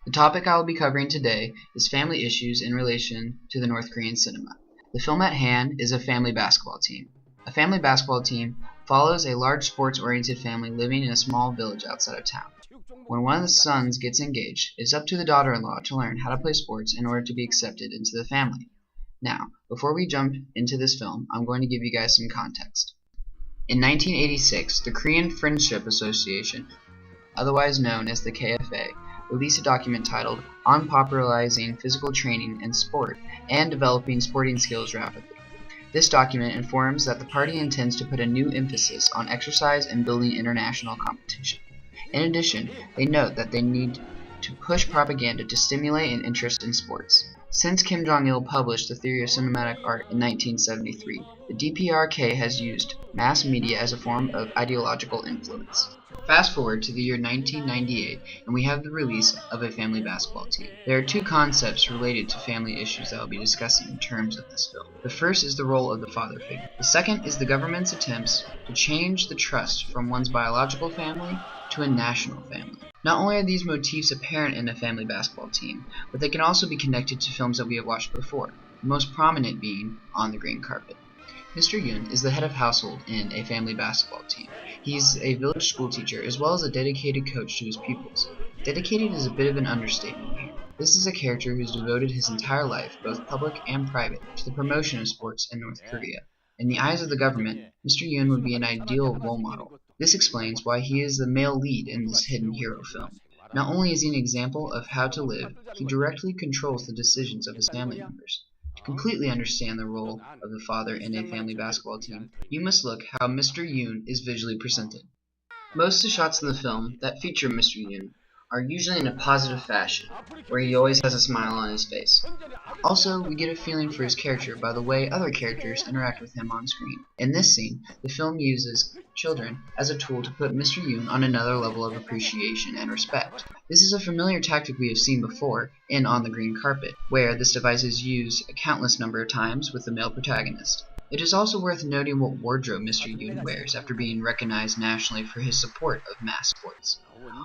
The topic I will be covering today is family issues in relation to the North Korean cinema. The film at hand is a family basketball team. A family basketball team follows a large sports-oriented family living in a small village outside of town. When one of the sons gets engaged, it's up to the daughter-in-law to learn how to play sports in order to be accepted into the family. Now, before we jump into this film, I'm going to give you guys some context. In 1986, the Korean Friendship Association, otherwise known as the KFA, released a document titled On Popularizing Physical Training in Sport and Developing Sporting Skills Rapidly. This document informs that the party intends to put a new emphasis on exercise and building international competition. In addition, they note that they need to push propaganda to stimulate an interest in sports. Since Kim Jong-il published The Theory of Cinematic Art in 1973, the DPRK has used mass media as a form of ideological influence. Fast forward to the year 1998, and we have the release of a family basketball team. There are two concepts related to family issues that I will be discussing in terms of this film. The first is the role of the father figure. The second is the government's attempts to change the trust from one's biological family to a national family. Not only are these motifs apparent in a family basketball team, but they can also be connected to films that we have watched before, the most prominent being On the Green Carpet. Mr. Yoon is the head of household in a family basketball team. He's a village school teacher as well as a dedicated coach to his pupils. Dedicated is a bit of an understatement here. This is a character who's devoted his entire life, both public and private, to the promotion of sports in North Korea. In the eyes of the government, Mr. Yoon would be an ideal role model. This explains why he is the male lead in this hidden hero film. Not only is he an example of how to live, he directly controls the decisions of his family members. To completely understand the role of the father in a family basketball team, you must look how Mr. Yoon is visually presented. Most of the shots in the film that feature Mr. Yoon are usually in a positive fashion, where he always has a smile on his face. Also, we get a feeling for his character by the way other characters interact with him on screen. In this scene, the film uses children as a tool to put Mr. Yoon on another level of appreciation and respect. This is a familiar tactic we have seen before in On the Green Carpet, where this device is used a countless number of times with the male protagonist. It is also worth noting what wardrobe Mr. Yoon wears after being recognized nationally for his support of mass sports.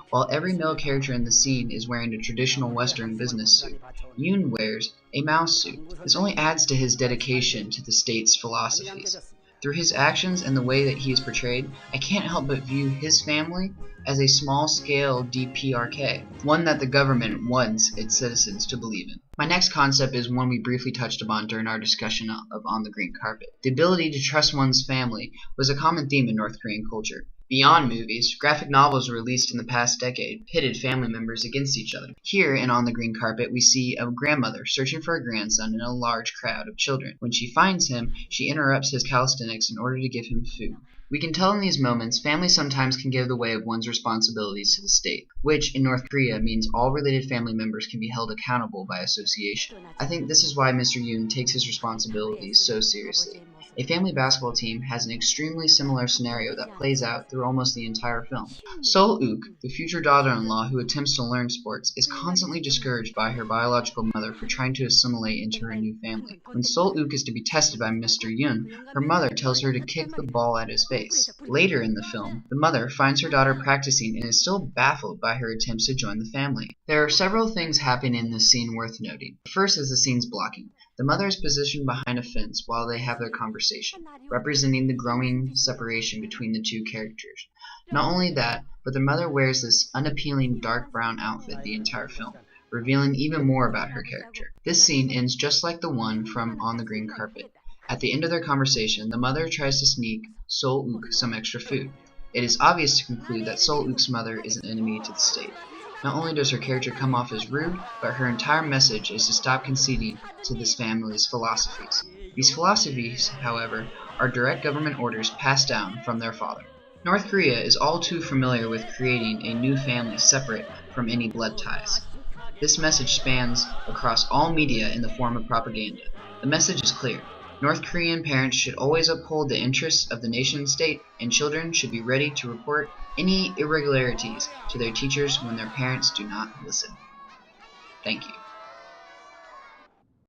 While every male character in the scene is wearing a traditional Western business suit, Yoon wears a mouse suit. This only adds to his dedication to the state's philosophies. Through his actions and the way that he is portrayed, I can't help but view his family as a small-scale DPRK, one that the government wants its citizens to believe in. My next concept is one we briefly touched upon during our discussion of On the Green Carpet. The ability to trust one's family was a common theme in North Korean culture. Beyond movies, graphic novels released in the past decade pitted family members against each other. Here in On the Green Carpet, we see a grandmother searching for a grandson in a large crowd of children. When she finds him, she interrupts his calisthenics in order to give him food. We can tell in these moments, family sometimes can give the way of one's responsibilities to the state, which in North Korea means all related family members can be held accountable by association. I think this is why Mr. Yoon takes his responsibilities so seriously. A family basketball team has an extremely similar scenario that plays out through almost the entire film. Sol-wook, the future daughter-in-law who attempts to learn sports, is constantly discouraged by her biological mother for trying to assimilate into her new family. When Sol-wook is to be tested by Mr. Yoon, her mother tells her to kick the ball at his face. Later in the film, the mother finds her daughter practicing and is still baffled by her attempts to join the family. There are several things happening in this scene worth noting. The first is the scene's blocking. The mother is positioned behind a fence while they have their conversation, representing the growing separation between the two characters. Not only that, but the mother wears this unappealing dark brown outfit the entire film, revealing even more about her character. This scene ends just like the one from On the Green Carpet. At the end of their conversation, the mother tries to sneak Sol-wook some extra food. It is obvious to conclude that Sol-wook's mother is an enemy to the state. Not only does her character come off as rude, but her entire message is to stop conceding to this family's philosophies. These philosophies, however, are direct government orders passed down from their father. North Korea is all too familiar with creating a new family separate from any blood ties. This message spans across all media in the form of propaganda. The message is clear. North Korean parents should always uphold the interests of the nation state, and children should be ready to report any irregularities to their teachers when their parents do not listen. Thank you.